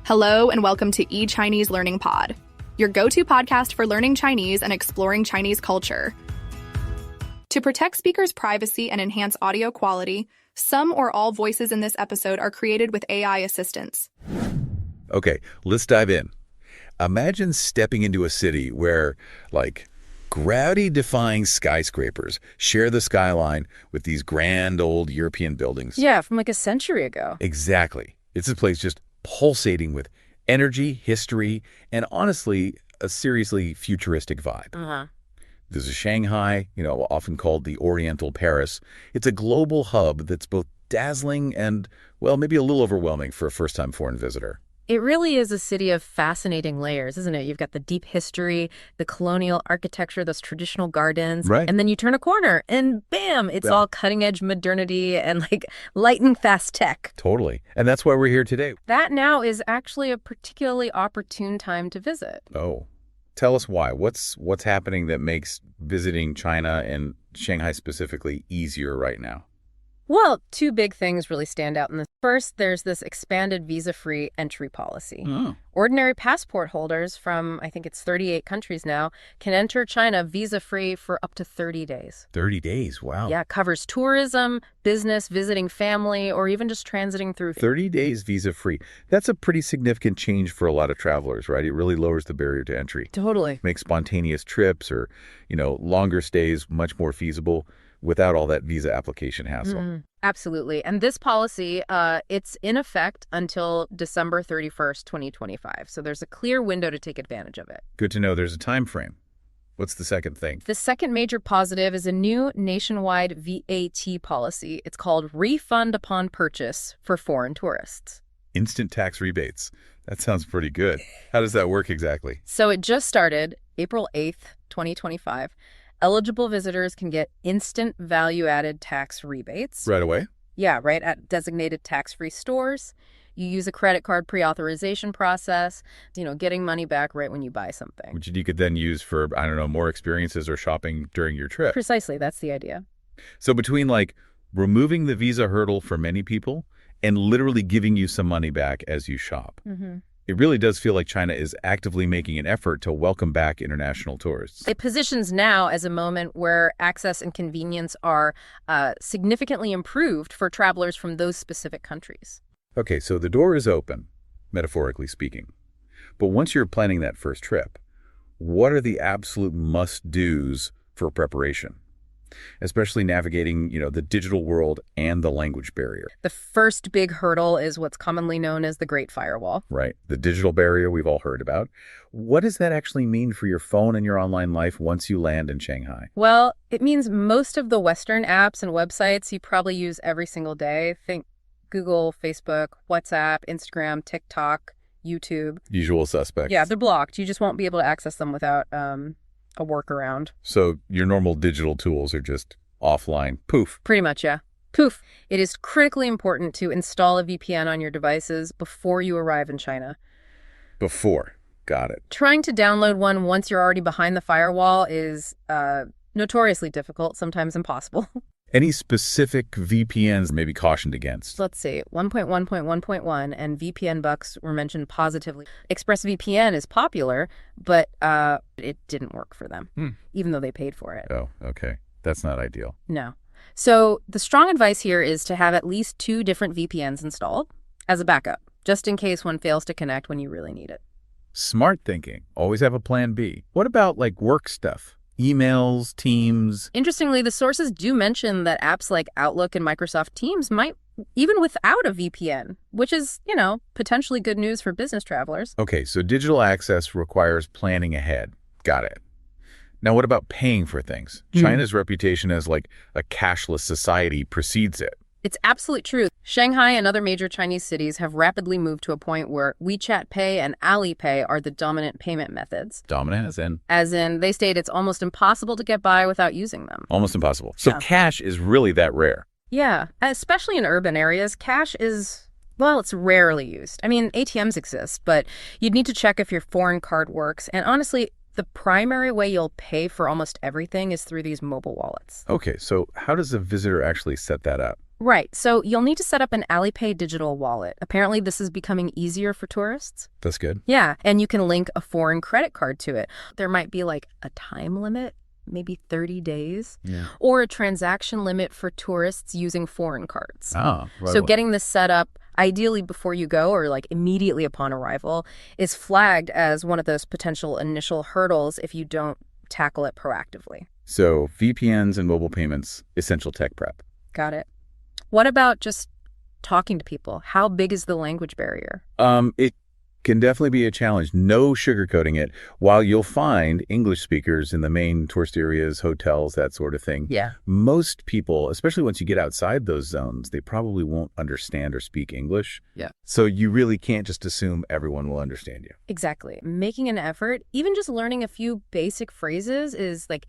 Hello and welcome to eChinese Learning Pod, your go-to podcast for learning Chinese and exploring Chinese culture. To protect speakers' privacy and enhance audio quality, some or all voices in this episode are created with AI assistance. Okay, let's dive in. Imagine stepping into a city where, gravity-defying skyscrapers share the skyline with these grand old European buildings. Yeah, from a century ago. Exactly. It's a place just pulsating with energy, history, and honestly, a seriously futuristic vibe. Uh-huh. This is Shanghai, often called the Oriental Paris. It's a global hub that's both dazzling and, maybe a little overwhelming for a first-time foreign visitor. It really is a city of fascinating layers, isn't it? You've got the deep history, the colonial architecture, those traditional gardens. Right. And then you turn a corner and bam, it's all cutting-edge modernity and lightning fast tech. Totally. And that's why we're here today. That now is actually a particularly opportune time to visit. Oh, tell us why. What's happening that makes visiting China and Shanghai specifically easier right now? Well, two big things really stand out in this. First, there's this expanded visa-free entry policy. Oh. Ordinary passport holders from, I think it's 38 countries now, can enter China visa-free for up to 30 days. 30 days, wow. Yeah, covers tourism, business, visiting family, or even just transiting through. 30 days visa-free. That's a pretty significant change for a lot of travelers, right? It really lowers the barrier to entry. Totally. Makes spontaneous trips or, longer stays much more feasible without all that visa application hassle. Absolutely. And this policy, it's in effect until December 31st, 2025. So there's a clear window to take advantage of it. Good to know there's a time frame. What's the second thing? The second major positive is a new nationwide VAT policy. It's called refund upon purchase for foreign tourists. Instant tax rebates. That sounds pretty good. How does that work exactly? So it just started April 8th, 2025. Eligible visitors can get instant value-added tax rebates. Right away? Yeah, right at designated tax-free stores. You use a credit card pre-authorization process, getting money back right when you buy something. Which you could then use for, more experiences or shopping during your trip. Precisely, that's the idea. So between removing the visa hurdle for many people and literally giving you some money back as you shop. It really does feel like China is actively making an effort to welcome back international tourists. It positions now as a moment where access and convenience are significantly improved for travelers from those specific countries. Okay, so the door is open, metaphorically speaking. But once you're planning that first trip, what are the absolute must-dos for preparation? Especially navigating, the digital world and the language barrier. The first big hurdle is what's commonly known as the Great Firewall. Right. The digital barrier we've all heard about. What does that actually mean for your phone and your online life once you land in Shanghai? Well, it means most of the Western apps and websites you probably use every single day. Think Google, Facebook, WhatsApp, Instagram, TikTok, YouTube. Usual suspects. Yeah, they're blocked. You just won't be able to access them without a workaround. So your normal digital tools are just offline. Poof. Pretty much, yeah. Poof. It is critically important to install a VPN on your devices before you arrive in China. Before. Got it. Trying to download one once you're already behind the firewall is notoriously difficult, sometimes impossible. Any specific VPNs may be cautioned against? Let's see. 1.1.1.1 and VPN bucks were mentioned positively. ExpressVPN is popular, but it didn't work for them, even though they paid for it. Oh, okay. That's not ideal. No. So the strong advice here is to have at least 2 different VPNs installed as a backup, just in case one fails to connect when you really need it. Smart thinking. Always have a plan B. What about work stuff? Emails, Teams? Interestingly, the sources do mention that apps like Outlook and Microsoft Teams might, even without a VPN, which is, potentially good news for business travelers. Okay, so digital access requires planning ahead. Got it. Now, what about paying for things? China's reputation as a cashless society precedes it. It's absolutely true. Shanghai and other major Chinese cities have rapidly moved to a point where WeChat Pay and Alipay are the dominant payment methods. Dominant as in? As in, they state it's almost impossible to get by without using them. Almost impossible. So cash is really that rare? Yeah, especially in urban areas, cash is, it's rarely used. I mean, ATMs exist, but you'd need to check if your foreign card works. And honestly, the primary way you'll pay for almost everything is through these mobile wallets. Okay, so how does a visitor actually set that up? Right. So you'll need to set up an Alipay digital wallet. Apparently, this is becoming easier for tourists. That's good. Yeah, and you can link a foreign credit card to it. There might be like a time limit, maybe 30 days, or a transaction limit for tourists using foreign cards. Ah, right. So getting this set up, ideally before you go or like immediately upon arrival, is flagged as one of those potential initial hurdles if you don't tackle it proactively. So VPNs and mobile payments, essential tech prep. Got it. What about just talking to people? How big is the language barrier? It can definitely be a challenge. No sugarcoating it. While you'll find English speakers in the main tourist areas, hotels, that sort of thing, most people, especially once you get outside those zones, they probably won't understand or speak English. Yeah. So you really can't just assume everyone will understand you. Exactly. Making an effort, even just learning a few basic phrases is like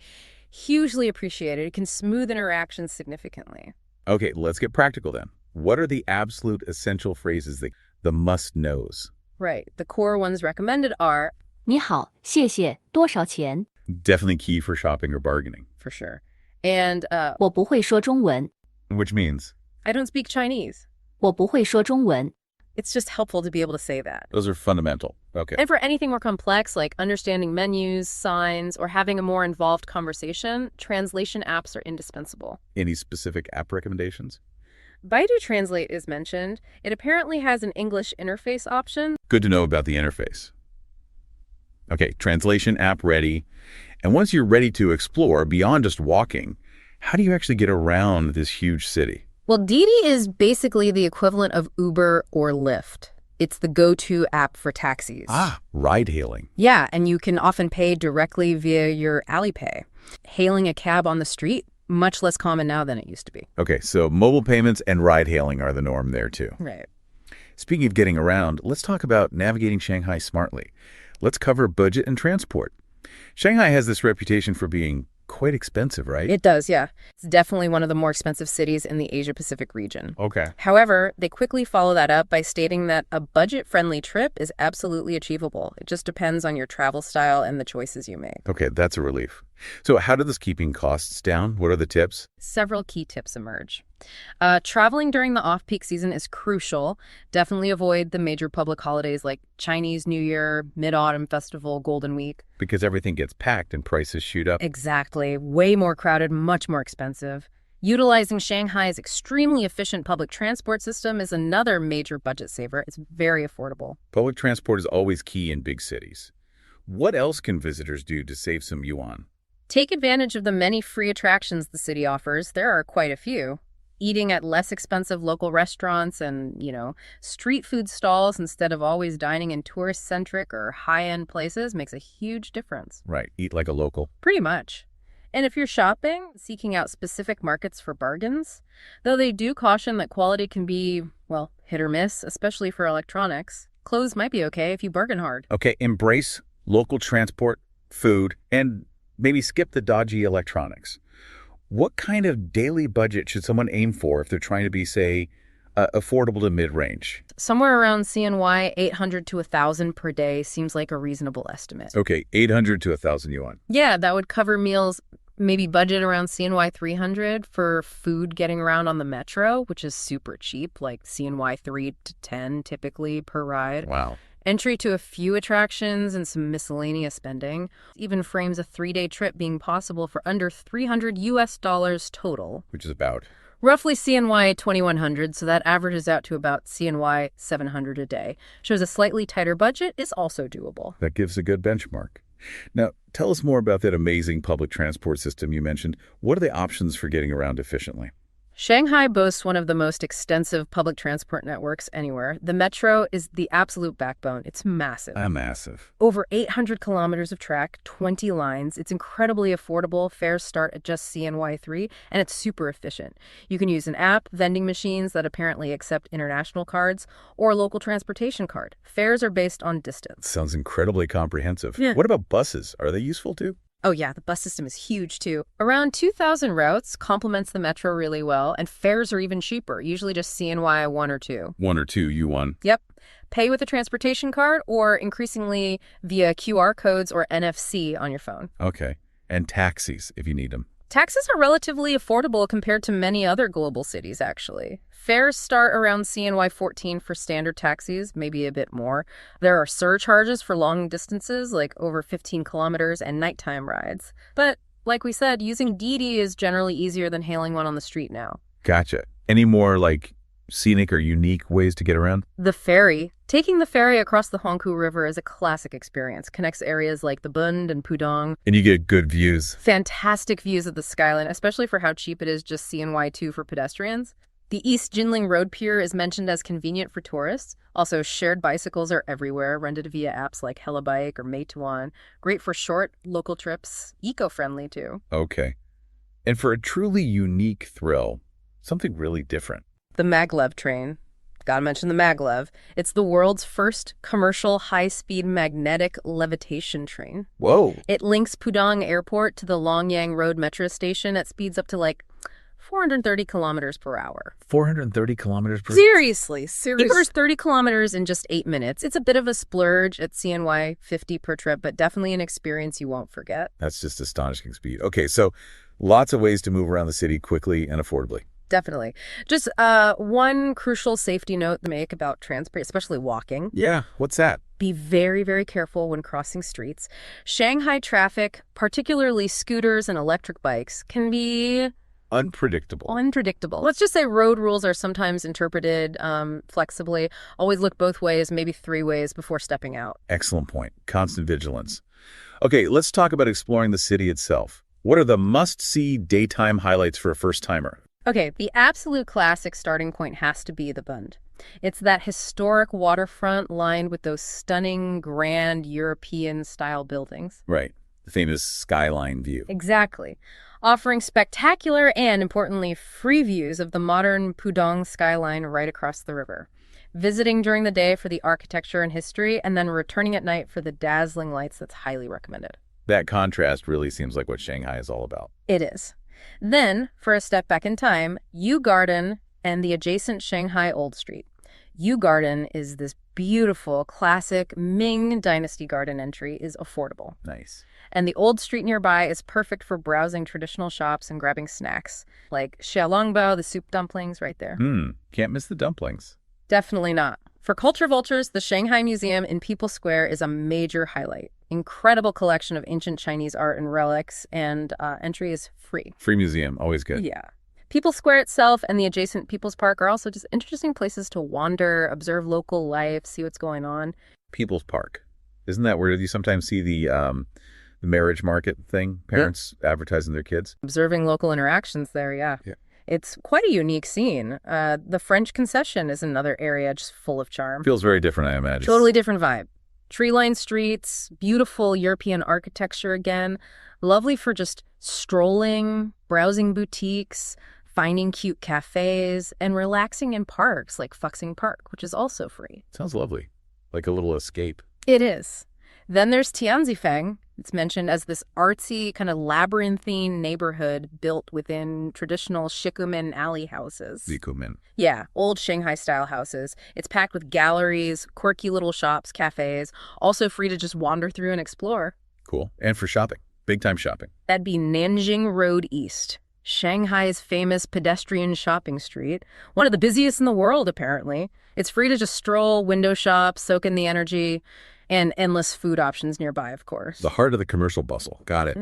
hugely appreciated. It can smooth interactions significantly. Okay, let's get practical then. What are the absolute essential phrases, the must-knows? Right. The core ones recommended are 你好，谢谢，多少钱？ Definitely key for shopping or bargaining. for sure. And 我不会说中文， Which means? I don't speak Chinese. 我不会说中文。 It's just helpful to be able to say that. Those are fundamental. Okay. And for anything more complex, like understanding menus, signs, or having a more involved conversation, translation apps are indispensable. Any specific app recommendations? Baidu Translate is mentioned. It apparently has an English interface option. Good to know about the interface. Okay, translation app ready. And once you're ready to explore beyond just walking, how do you actually get around this huge city? Well, Didi is basically the equivalent of Uber or Lyft. It's the go-to app for taxis. Ah, ride hailing. Yeah, and you can often pay directly via your Alipay. Hailing a cab on the street, much less common now than it used to be. Okay, so mobile payments and ride hailing are the norm there too. Right. Speaking of getting around, let's talk about navigating Shanghai smartly. Let's cover budget and transport. Shanghai has this reputation for being quite expensive, right? It does, yeah. It's definitely one of the more expensive cities in the Asia-Pacific region. Okay. However, they quickly follow that up by stating that a budget-friendly trip is absolutely achievable. It just depends on your travel style and the choices you make. Okay, that's a relief. So how does this keeping costs down? What are the tips? Several key tips emerge. Traveling during the off-peak season is crucial. Definitely avoid the major public holidays like Chinese New Year, Mid-Autumn Festival, Golden Week. Because everything gets packed and prices shoot up. Exactly. Way more crowded, much more expensive. Utilizing Shanghai's extremely efficient public transport system is another major budget saver. It's very affordable. Public transport is always key in big cities. What else can visitors do to save some yuan? Take advantage of the many free attractions the city offers. There are quite a few. Eating at less expensive local restaurants and, street food stalls instead of always dining in tourist-centric or high-end places makes a huge difference. Right, eat like a local. Pretty much. And if you're shopping, seeking out specific markets for bargains, though they do caution that quality can be, hit or miss, especially for electronics, clothes might be okay if you bargain hard. Okay, embrace local transport, food, and maybe skip the dodgy electronics. What kind of daily budget should someone aim for if they're trying to be, say, affordable to mid-range? Somewhere around CNY 800 to 1,000 per day seems like a reasonable estimate. Okay, 800 to 1,000 yuan. Yeah, that would cover meals, maybe budget around CNY 300 for food getting around on the metro, which is super cheap, like CNY 3 to 10 typically per ride. Wow. Entry to a few attractions and some miscellaneous spending even frames a 3-day trip being possible for under $300 total. Which is about? Roughly CNY 2,100, so that averages out to about CNY 700 a day. Shows a slightly tighter budget is also doable. That gives a good benchmark. Now, tell us more about that amazing public transport system you mentioned. What are the options for getting around efficiently? Shanghai boasts one of the most extensive public transport networks anywhere. The metro is the absolute backbone. It's massive. Massive. Over 800 kilometers of track, 20 lines. It's incredibly affordable. Fares start at just CNY 3, and it's super efficient. You can use an app, vending machines that apparently accept international cards, or a local transportation card. Fares are based on distance. Sounds incredibly comprehensive. Yeah. What about buses? Are they useful too? Oh yeah, the bus system is huge too. Around 2,000 routes, complements the metro really well, and fares are even cheaper, usually just CNY 1 or 2. 1 or 2 yuan. Yep. Pay with a transportation card or increasingly via QR codes or NFC on your phone. Okay. And taxis if you need them. Taxes are relatively affordable compared to many other global cities, actually. Fares start around CNY 14 for standard taxis, maybe a bit more. There are surcharges for long distances, like over 15 kilometers, and nighttime rides. But, like we said, using Didi is generally easier than hailing one on the street now. Gotcha. Any more, scenic or unique ways to get around? The ferry. Taking the ferry across the Huangpu River is a classic experience. Connects areas like the Bund and Pudong. And you get good views. Fantastic views of the skyline, especially for how cheap it is just CNY2 for pedestrians. The East Jinling Road Pier is mentioned as convenient for tourists. Also, shared bicycles are everywhere, rented via apps like Helabike or Meituan. Great for short, local trips. Eco-friendly, too. Okay. And for a truly unique thrill, something really different. The maglev train. Gotta mention the maglev. It's the world's first commercial high-speed magnetic levitation train. Whoa. It links Pudong Airport to the Longyang Road metro station at speeds up to 430 kilometers per hour. 430 kilometers per... Seriously. It covers 30 kilometers in just 8 minutes. It's a bit of a splurge at CNY 50 per trip, but definitely an experience you won't forget. That's just astonishing speed. Okay, so lots of ways to move around the city quickly and affordably. Definitely. Just one crucial safety note to make about transport, especially walking. Yeah, what's that? Be very, very careful when crossing streets. Shanghai traffic, particularly scooters and electric bikes, can be... Unpredictable. Let's just say road rules are sometimes interpreted flexibly. Always look both ways, maybe 3 ways before stepping out. Excellent point. Constant vigilance. Okay, let's talk about exploring the city itself. What are the must-see daytime highlights for a first-timer? Okay, the absolute classic starting point has to be the Bund. It's that historic waterfront lined with those stunning, grand European-style buildings. Right. The famous skyline view. Exactly. Offering spectacular and, importantly, free views of the modern Pudong skyline right across the river. Visiting during the day for the architecture and history, and then returning at night for the dazzling lights, that's highly recommended. That contrast really seems like what Shanghai is all about. It is. Then, for a step back in time, Yu Garden and the adjacent Shanghai Old Street. Yu Garden is this beautiful, classic Ming Dynasty garden entry is affordable. Nice. And the old street nearby is perfect for browsing traditional shops and grabbing snacks, like xiaolongbao, the soup dumplings right there. Can't miss the dumplings. Definitely not. For culture vultures, the Shanghai Museum in People's Square is a major highlight. Incredible collection of ancient Chinese art and relics, and entry is free. Free museum, always good. Yeah. People's Square itself and the adjacent People's Park are also just interesting places to wander, observe local life, see what's going on. People's Park. Isn't that where you sometimes see the marriage market thing? Parents advertising their kids? Observing local interactions there, yeah. It's quite a unique scene. The French concession is another area just full of charm. Feels very different, I imagine. Totally different vibe. Tree-lined streets, beautiful European architecture again. Lovely for just strolling, browsing boutiques, finding cute cafes, and relaxing in parks like Fuxing Park, which is also free. Sounds lovely. Like a little escape. It is. Then there's Tianzifeng. It's mentioned as this artsy, kind of labyrinthine neighborhood built within traditional Shikumen alley houses. Shikumen. Yeah, old Shanghai-style houses. It's packed with galleries, quirky little shops, cafes, also free to just wander through and explore. Cool. And for shopping. Big-time shopping. That'd be Nanjing Road East, Shanghai's famous pedestrian shopping street. One of the busiest in the world, apparently. It's free to just stroll, window shop, soak in the energy, and endless food options nearby, of course. The heart of the commercial bustle. Got it.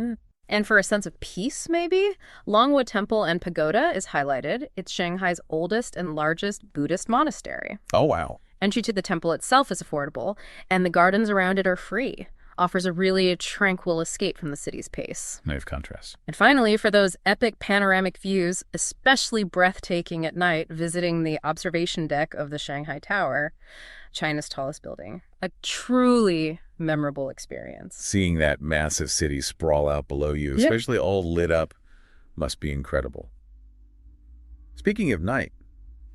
And for a sense of peace, maybe, Longwo Temple and Pagoda is highlighted. It's Shanghai's oldest and largest Buddhist monastery. Oh, wow. Entry to the temple itself is affordable, and the gardens around it are free. Offers a really tranquil escape from the city's pace. Nice contrast. And finally, for those epic panoramic views, especially breathtaking at night, visiting the observation deck of the Shanghai Tower, China's tallest building. A truly memorable experience. Seeing that massive city sprawl out below you, especially all lit up, must be incredible. Speaking of night,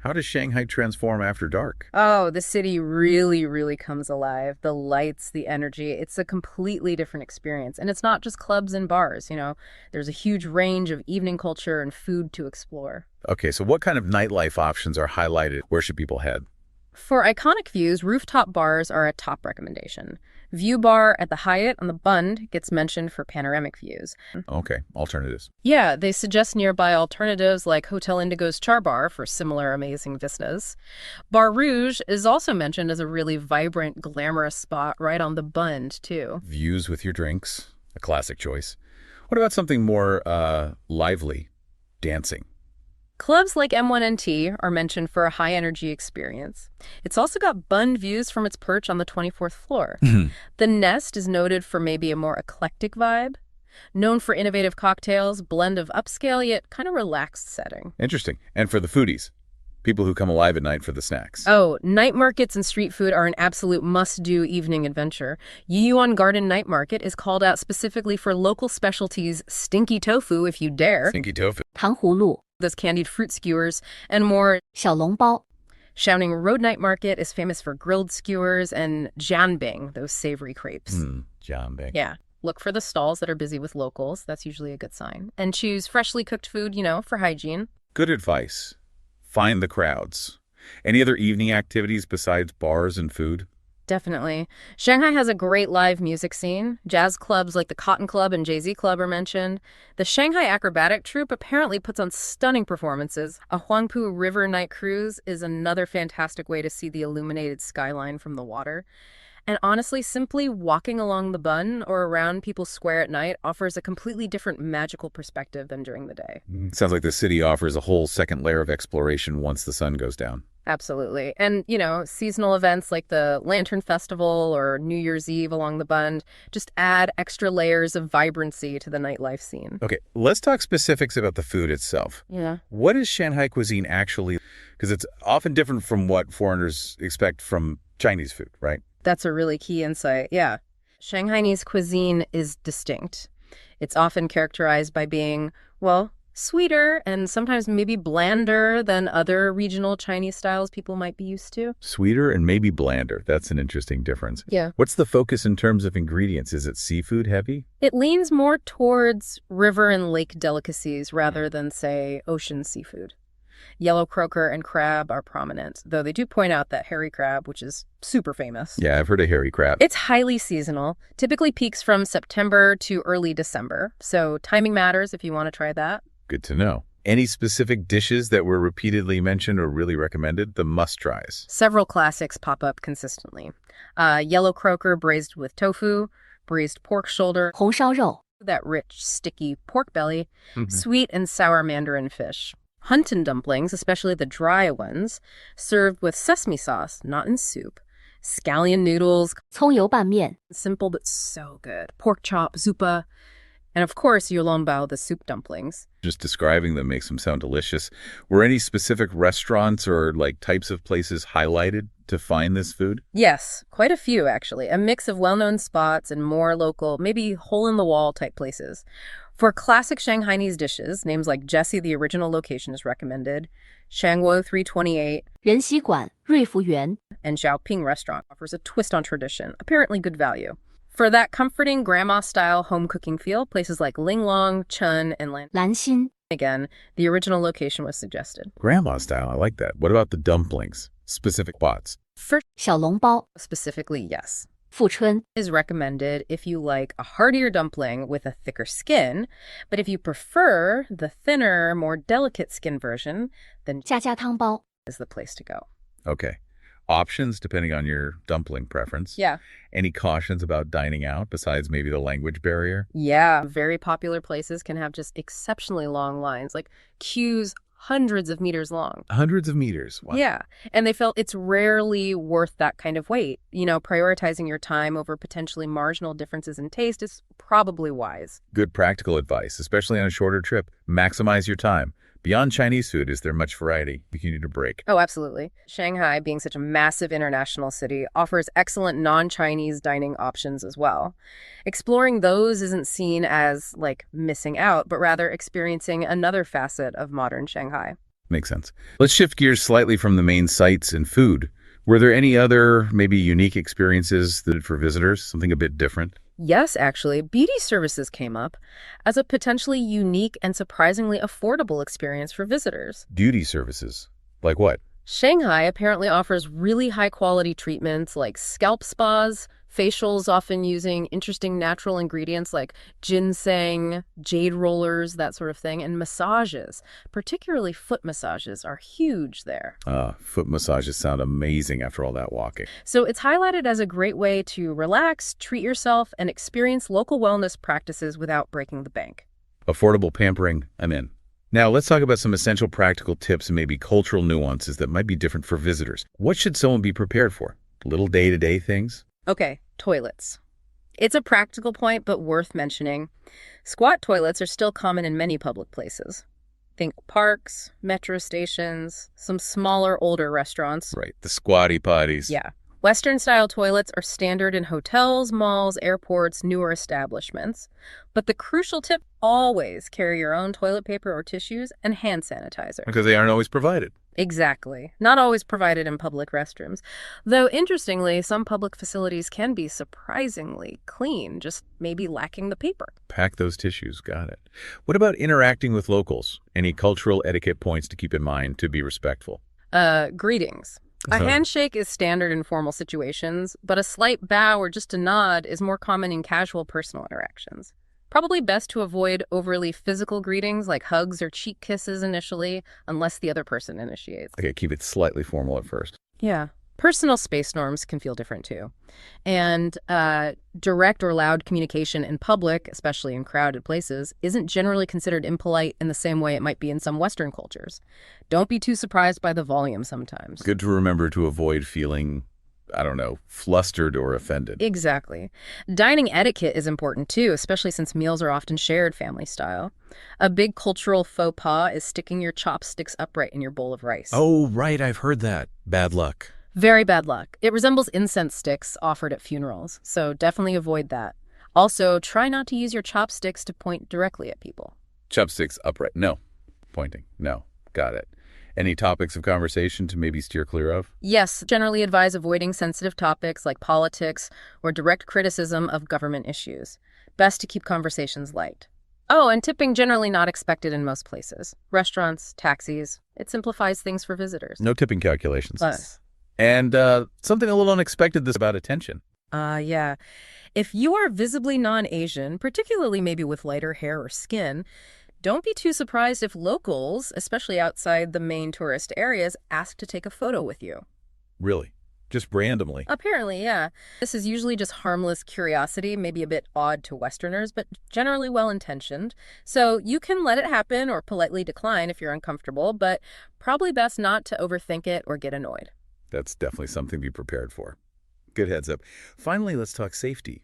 how does Shanghai transform after dark? Oh, the city really, really comes alive. The lights, the energy, it's a completely different experience. And it's not just clubs and bars, There's a huge range of evening culture and food to explore. Okay, so what kind of nightlife options are highlighted? Where should people head? For iconic views, rooftop bars are a top recommendation. View bar at the Hyatt on the Bund gets mentioned for panoramic views. Okay, alternatives. Yeah, they suggest nearby alternatives like Hotel Indigo's Char Bar for similar amazing vistas. Bar Rouge is also mentioned as a really vibrant, glamorous spot right on the Bund, too. Views with your drinks, a classic choice. What about something more lively? Dancing. Clubs like M1NT are mentioned for a high-energy experience. It's also got Bund views from its perch on the 24th floor. The Nest is noted for maybe a more eclectic vibe, known for innovative cocktails, blend of upscale yet kind of relaxed setting. Interesting. And for the foodies, people who come alive at night for the snacks. Oh, night markets and street food are an absolute must-do evening adventure. Yiyuan Garden Night Market is called out specifically for local specialties, stinky tofu if you dare, Stinky tofu. 糖葫芦 those candied fruit skewers, and more. 小笼包 Xiaoning Road Night Market is famous for grilled skewers and jianbing, those savory crepes. Jianbing. Yeah. Look for the stalls that are busy with locals. That's usually a good sign. And choose freshly cooked food, for hygiene. Good advice. Find the crowds. Any other evening activities besides bars and food? Definitely. Shanghai has a great live music scene. Jazz clubs like the Cotton Club and Jay-Z Club are mentioned. The Shanghai Acrobatic Troupe apparently puts on stunning performances. A Huangpu River night cruise is another fantastic way to see the illuminated skyline from the water. And honestly, simply walking along the Bund or around People's Square at night offers a completely different magical perspective than during the day. Sounds like the city offers a whole second layer of exploration once the sun goes down. Absolutely. And, seasonal events like the Lantern Festival or New Year's Eve along the Bund just add extra layers of vibrancy to the nightlife scene. Okay, let's talk specifics about the food itself. Yeah. What is Shanghai cuisine actually? Because it's often different from what foreigners expect from Chinese food, right? That's a really key insight. Yeah. Shanghainese cuisine is distinct. It's often characterized by being, sweeter and sometimes maybe blander than other regional Chinese styles people might be used to. Sweeter and maybe blander. That's an interesting difference. Yeah. What's the focus in terms of ingredients? Is it seafood heavy? It leans more towards river and lake delicacies rather than, say, ocean seafood. Yellow croaker and crab are prominent, though they do point out that hairy crab, which is super famous. Yeah, I've heard of hairy crab. It's highly seasonal, typically peaks from September to early December, so timing matters if you want to try that. Good to know. Any specific dishes that were repeatedly mentioned or really recommended? The must-tries. Several classics pop up consistently. Yellow croaker braised with tofu, braised pork shoulder, 红烧肉 that rich, sticky pork belly, sweet and sour mandarin fish. Huntin dumplings, especially the dry ones, served with sesame sauce, not in soup. Scallion noodles, 葱油拌面 simple but so good. Pork chop, zuppa, and of course, yulongbao, the soup dumplings. Just describing them makes them sound delicious. Were any specific restaurants or types of places highlighted to find this food? Yes, quite a few actually. A mix of well-known spots and more local, maybe hole-in-the-wall type places. For classic Shanghainese dishes, names like Jessie, the original location, is recommended. Shangguo 328 仁熙馆瑞福园 and Xiaoping Restaurant offers a twist on tradition, apparently good value. For that comforting grandma-style home cooking feel, places like Linglong, Chun, and 兰心 again, the original location was suggested. Grandma style, I like that. What about the dumplings? Specific spots. For 小笼包 specifically, yes. 富春 is recommended if you like a heartier dumpling with a thicker skin, but if you prefer the thinner, more delicate skin version, then 家家汤包 is the place to go. Okay. Options depending on your dumpling preference. Yeah. Any cautions about dining out besides maybe the language barrier? Yeah. Very popular places can have just exceptionally long lines, like queues hundreds of meters long. Hundreds of meters. Wow. Yeah. And they felt it's rarely worth that kind of wait. Prioritizing your time over potentially marginal differences in taste is probably wise. Good practical advice, especially on a shorter trip. Maximize your time. Beyond Chinese food, is there much variety? You need a break. Oh, absolutely. Shanghai, being such a massive international city, offers excellent non-Chinese dining options as well. Exploring those isn't seen as, missing out, but rather experiencing another facet of modern Shanghai. Makes sense. Let's shift gears slightly from the main sites and food. Were there any other, maybe unique experiences for visitors? Something a bit different? Yes, actually. beauty services came up as a potentially unique and surprisingly affordable experience for visitors. Beauty services? Like what? Shanghai apparently offers really high-quality treatments like scalp spas, Facials often using interesting natural ingredients like ginseng, jade rollers, that sort of thing, and massages, particularly foot massages, are huge there. Foot massages sound amazing after all that walking. So it's highlighted as a great way to relax, treat yourself, and experience local wellness practices without breaking the bank. Affordable pampering, I'm in. Now, let's talk about some essential practical tips and maybe cultural nuances that might be different for visitors. What should someone be prepared for? Little day-to-day things? Okay, toilets. It's a practical point, but worth mentioning. Squat toilets are still common in many public places. Think parks, metro stations, some smaller, older restaurants. Right, the squatty potties. Yeah. Western-style toilets are standard in hotels, malls, airports, newer establishments. But the crucial tip, always carry your own toilet paper or tissues and hand sanitizer. Because they aren't always provided. Exactly. Not always provided in public restrooms. Though, interestingly, some public facilities can be surprisingly clean, just maybe lacking the paper. Pack those tissues, got it. What about interacting with locals? Any cultural etiquette points to keep in mind to be respectful? Greetings. A handshake is standard in formal situations, but a slight bow or just a nod is more common in casual personal interactions. Probably best to avoid overly physical greetings like hugs or cheek kisses initially, unless the other person initiates. Okay, keep it slightly formal at first. Yeah. Personal space norms can feel different too. And direct or loud communication in public, especially in crowded places, isn't generally considered impolite in the same way it might be in some Western cultures. Don't be too surprised by the volume sometimes. Good to remember to avoid feeling, flustered or offended. Exactly. Dining etiquette is important too, especially since meals are often shared family style. A big cultural faux pas is sticking your chopsticks upright in your bowl of rice. Oh, right, I've heard that. Bad luck. Very bad luck. It resembles incense sticks offered at funerals, so definitely avoid that. Also, try not to use your chopsticks to point directly at people. Chopsticks upright. No. Pointing. No. Got it. Any topics of conversation to maybe steer clear of? Yes, generally advise avoiding sensitive topics like politics or direct criticism of government issues. Best to keep conversations light. Oh, and tipping generally not expected in most places. Restaurants, taxis. It simplifies things for visitors. No tipping calculations. Plus. And something a little unexpected this about attention. Yeah. If you are visibly non-Asian, particularly maybe with lighter hair or skin, don't be too surprised if locals, especially outside the main tourist areas, ask to take a photo with you. Really? Just randomly? Apparently, yeah. This is usually just harmless curiosity, maybe a bit odd to Westerners, but generally well-intentioned. So you can let it happen or politely decline if you're uncomfortable, but probably best not to overthink it or get annoyed. That's definitely something to be prepared for. Good heads up. Finally, let's talk safety.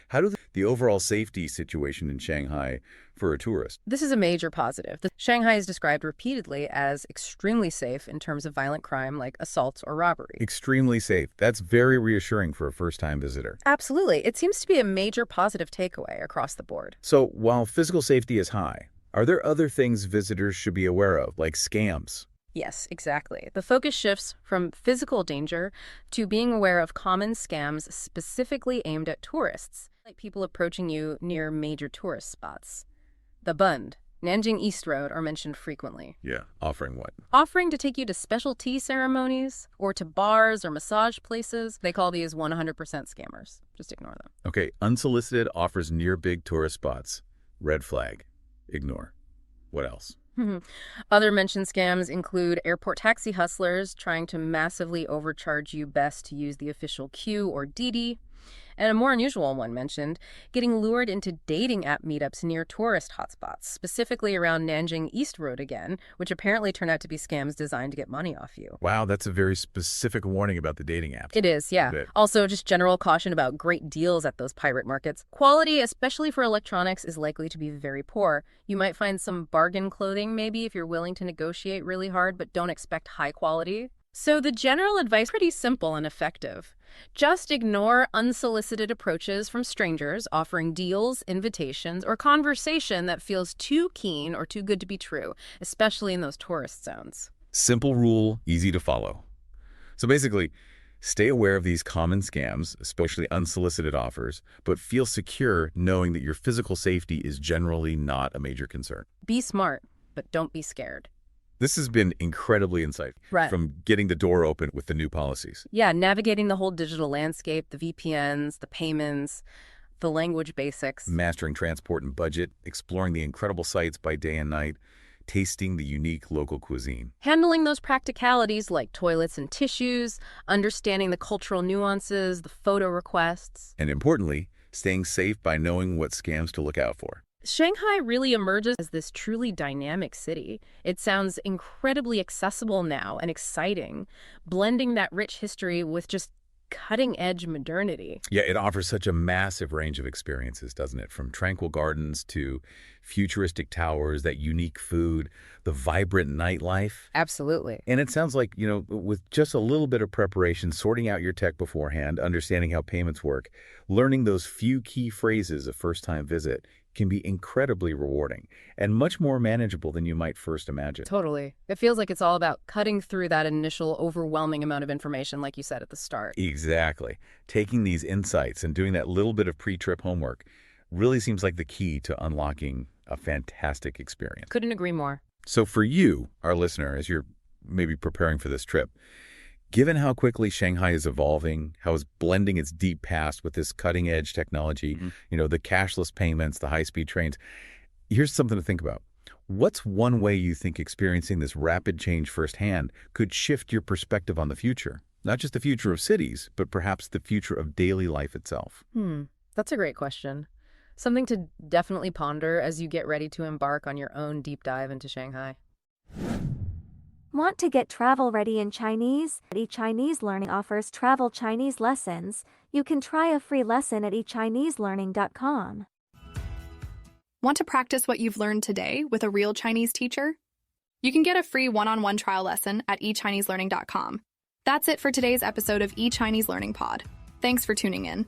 How do the overall safety situation in Shanghai for a tourist? This is a major positive. Shanghai is described repeatedly as extremely safe in terms of violent crime like assaults or robbery. Extremely safe. That's very reassuring for a first-time visitor. Absolutely. It seems to be a major positive takeaway across the board. So while physical safety is high, are there other things visitors should be aware of, like scams? Yes, exactly. The focus shifts from physical danger to being aware of common scams specifically aimed at tourists, like people approaching you near major tourist spots. The Bund, Nanjing East Road are mentioned frequently. Yeah. Offering what? Offering to take you to special tea ceremonies or to bars or massage places. They call these 100% scammers. Just ignore them. Okay. Unsolicited offers near big tourist spots. Red flag. Ignore. What else? Other mentioned scams include airport taxi hustlers trying to massively overcharge you best to use the official queue or Didi. And a more unusual one mentioned, getting lured into dating app meetups near tourist hotspots, specifically around Nanjing East Road again, which apparently turned out to be scams designed to get money off you. Wow, that's a very specific warning about the dating apps. It is, yeah. Also, just general caution about great deals at those pirate markets. Quality, especially for electronics, is likely to be very poor. You might find some bargain clothing maybe if you're willing to negotiate really hard, but don't expect high quality. So the general advice is pretty simple and effective. Just ignore unsolicited approaches from strangers offering deals, invitations, or conversation that feels too keen or too good to be true, especially in those tourist zones. Simple rule, easy to follow. So basically, stay aware of these common scams, especially unsolicited offers, but feel secure knowing that your physical safety is generally not a major concern. Be smart, but don't be scared. This has been incredibly insightful, Right. from getting the door open with the new policies. Yeah, navigating the whole digital landscape, the VPNs, the payments, the language basics. Mastering transport and budget, exploring the incredible sights by day and night, tasting the unique local cuisine. Handling those practicalities like toilets and tissues, understanding the cultural nuances, the photo requests. And importantly, staying safe by knowing what scams to look out for. Shanghai really emerges as this truly dynamic city. It sounds incredibly accessible now and exciting, blending that rich history with just cutting-edge modernity. Yeah, it offers such a massive range of experiences, doesn't it? From tranquil gardens to futuristic towers, that unique food, the vibrant nightlife. Absolutely. And it sounds like, with just a little bit of preparation, sorting out your tech beforehand, understanding how payments work, learning those few key phrases a first-time visit can be incredibly rewarding and much more manageable than you might first imagine. Totally. It feels like it's all about cutting through that initial overwhelming amount of information, like you said at the start. Exactly. Taking these insights and doing that little bit of pre-trip homework really seems like the key to unlocking a fantastic experience. Couldn't agree more. So for you, our listener, as you're maybe preparing for this trip, given how quickly Shanghai is evolving, how it's blending its deep past with this cutting-edge technology, the cashless payments, the high-speed trains, here's something to think about. What's one way you think experiencing this rapid change firsthand could shift your perspective on the future? Not just the future of cities, but perhaps the future of daily life itself. That's a great question. Something to definitely ponder as you get ready to embark on your own deep dive into Shanghai. Want to get travel ready in Chinese? eChinese Learning offers travel Chinese lessons. You can try a free lesson at eChineseLearning.com. Want to practice what you've learned today with a real Chinese teacher? You can get a free one-on-one trial lesson at eChineseLearning.com. That's it for today's episode of eChinese Learning Pod. Thanks for tuning in.